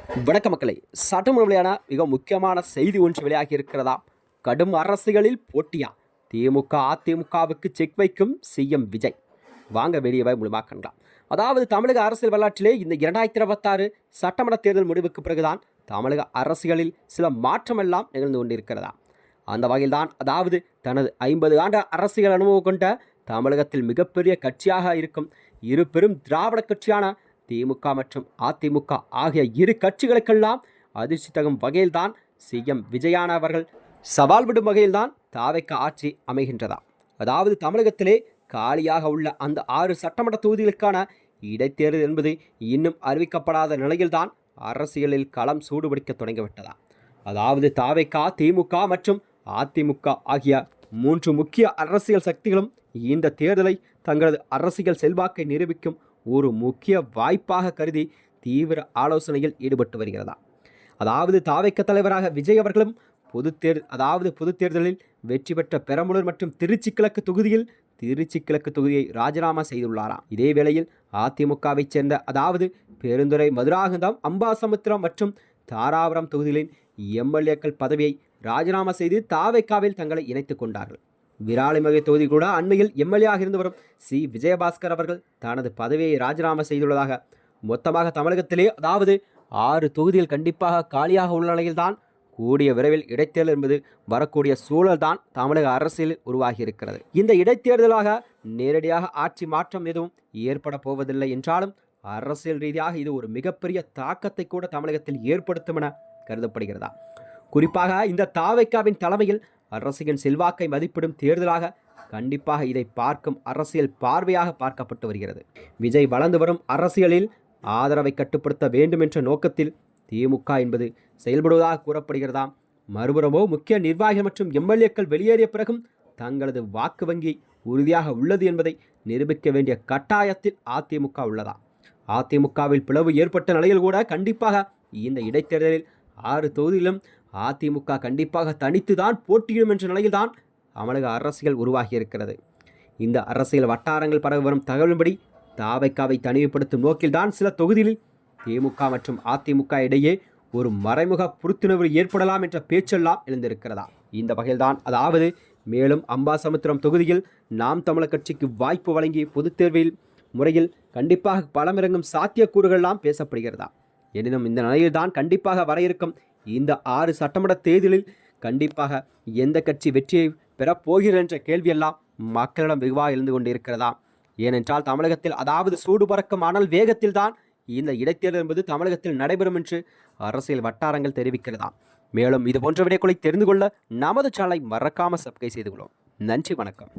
வணக்க மக்களை, சற்று வெளியான மிக முக்கியமான செய்தி ஒன்று வெளியாகி இருக்கிறதா? கடும் அரசியலில் போட்டியா? திமுக அதிமுகவுக்கு செக் வைக்கும் சிஎம் விஜய். வாங்க வெளியே மூலமாக காணலாம். அதாவது தமிழக அரசியல் வரலாற்றிலே இந்த 2026 சட்டமன்ற தேர்தல் முடிவுக்கு பிறகுதான் தமிழக அரசியலில் சில மாற்றமெல்லாம் நிகழ்ந்து கொண்டிருக்கிறதா. அந்த வகையில்தான், அதாவது தனது 50 ஆண்டு அரசியல் அனுபவம் கொண்ட தமிழகத்தில் மிகப்பெரிய கட்சியாக இருக்கும் இரு பெரும் திராவிட கட்சியான திமுக மற்றும் அதிமுக ஆகிய இரு கட்சிகளுக்கெல்லாம் அதிர்ச்சி தகும் வகையில்தான் சிஎம் விஜயான அவர்கள் சவால் விடும் வகையில்தான் தாவைக்க ஆட்சி அமைகின்றதா. அதாவது தமிழகத்திலே காலியாக உள்ள அந்த 6 சட்டமன்ற தொகுதிகளுக்கான இடைத்தேர்தல் என்பது இன்னும் அறிவிக்கப்படாத நிலையில்தான் அரசியலில் களம் சூடுபிடிக்க தொடங்கிவிட்டதா. அதாவது தாவைக்க, திமுக மற்றும் அதிமுக ஆகிய 3 முக்கிய அரசியல் சக்திகளும் இந்த தேர்தலை தங்களது அரசியல் செல்வாக்கை நிரூபிக்கும் ஒரு முக்கிய வாய்ப்பாக கருதி தீவிர ஆலோசனையில் ஈடுபட்டு வருகிறதா. அதாவது தாவைக்க தலைவராக விஜய் அவர்களும் பொது தேர்தலில் வெற்றி பெற்ற பெரம்பலூர் மற்றும் திருச்சி கிழக்கு தொகுதியை ராஜினாமா செய்துள்ளாராம். இதே வேளையில் அதிமுகவை சேர்ந்த, அதாவது பெருந்துறை, மதுராந்தகம், அம்பாசமுத்திரம் மற்றும் தாராபுரம் தொகுதிகளின் எம்எல்ஏக்கள் பதவியை ராஜினாமா செய்து தாவைக்காவில் தங்களை இணைத்துக் கொண்டார்கள். விராலிமலை தொகுதி கூட அண்மையில் எம்எல்ஏ இருந்து வரும் சி விஜயபாஸ்கர் அவர்கள் தனது பதவியை ராஜினாமா செய்துள்ளதாக. மொத்தமாக தமிழகத்திலே, அதாவது 6 தொகுதிகள் கண்டிப்பாக காலியாக உள்ள நிலையில்தான் கூடிய விரைவில் இடைத்தேர்தல் என்பது வரக்கூடிய சூழல் தான் தமிழக அரசியலில் உருவாகி இருக்கிறது. இந்த இடைத்தேர்தலாக நேரடியாக ஆட்சி மாற்றம் எதுவும் ஏற்பட போவதில்லை என்றாலும் அரசியல் ரீதியாக இது ஒரு மிகப்பெரிய தாக்கத்தை கூட தமிழகத்தில் ஏற்படுத்தும் என கருதப்படுகிறதா. குறிப்பாக இந்த தாவைக்காவின் தலைமையில் அரசியல் செல்வாக்கை மதிப்பிடும் தேர்தலாக கண்டிப்பாக இதை பார்க்கும் அரசியல் பார்வையாக பார்க்கப்பட்டு வருகிறது. விஜய் வளர்ந்து வரும் அரசியலில் ஆதரவை கட்டுப்படுத்த வேண்டும் என்ற நோக்கத்தில் திமுக என்பது செயல்படுவதாக கூறப்படுகிறதாம். மறுபுறமோ முக்கிய நிர்வாகிகள் மற்றும் எம்எல்ஏக்கள் வெளியேறிய பிறகும் தங்களது வாக்கு வங்கி உறுதியாக உள்ளது என்பதை நிரூபிக்க வேண்டிய கட்டாயத்தில் அதிமுக உள்ளதா. அதிமுகவில் பிளவு ஏற்பட்ட நிலையில் கூட கண்டிப்பாக இந்த இடைத்தேர்தலில் 6 தொகுதியிலும் அதிமுக கண்டிப்பாக தனித்துதான் போட்டியிடும் என்ற நிலையில்தான் தமிழக அரசியல் உருவாகி இருக்கிறது. இந்த அரசியல் வட்டாரங்கள் பரவி வரும் தகவலின்படி தாவைக்காவை தனிமைப்படுத்தும் நோக்கில்தான் சில தொகுதிகளில் திமுக மற்றும் அதிமுக இடையே ஒரு மறைமுக புரிந்துணர்வு ஏற்படலாம் என்ற பேச்செல்லாம் எழுந்திருக்கிறதா. இந்த வகையில்தான், அதாவது மேலும் அம்பாசமுத்திரம் தொகுதியில் நாம் தமிழர் கட்சிக்கு வாய்ப்பு வழங்கி பொதுத் தேர்வில் முறையில் கண்டிப்பாக பலமிறங்கும் சாத்தியக்கூறுகள்லாம் பேசப்படுகிறதா. எனினும் இந்த நிலையில்தான் கண்டிப்பாக வர இருக்கும் இந்த 6 சட்டமன்ற தேர்தலில் கண்டிப்பாக எந்த கட்சி வெற்றியை பெறப்போகிறது என்ற கேள்வியெல்லாம் மக்களிடம் வெகுவாக எழுந்து கொண்டிருக்கிறதா. ஏனென்றால் தமிழகத்தில், அதாவது சூடு பறக்கும் அனல் வேகத்தில் தான் இந்த இடைத்தேர்தல் என்பது தமிழகத்தில் நடைபெறும் என்று அரசியல் வட்டாரங்கள் தெரிவிக்கிறதா. மேலும் இது போன்ற விடயங்களை தெரிந்து கொள்ள நமது சேனலை மறக்காமல் சப்ஸ்கிரைப் செய்து கொள்ளும். நன்றி, வணக்கம்.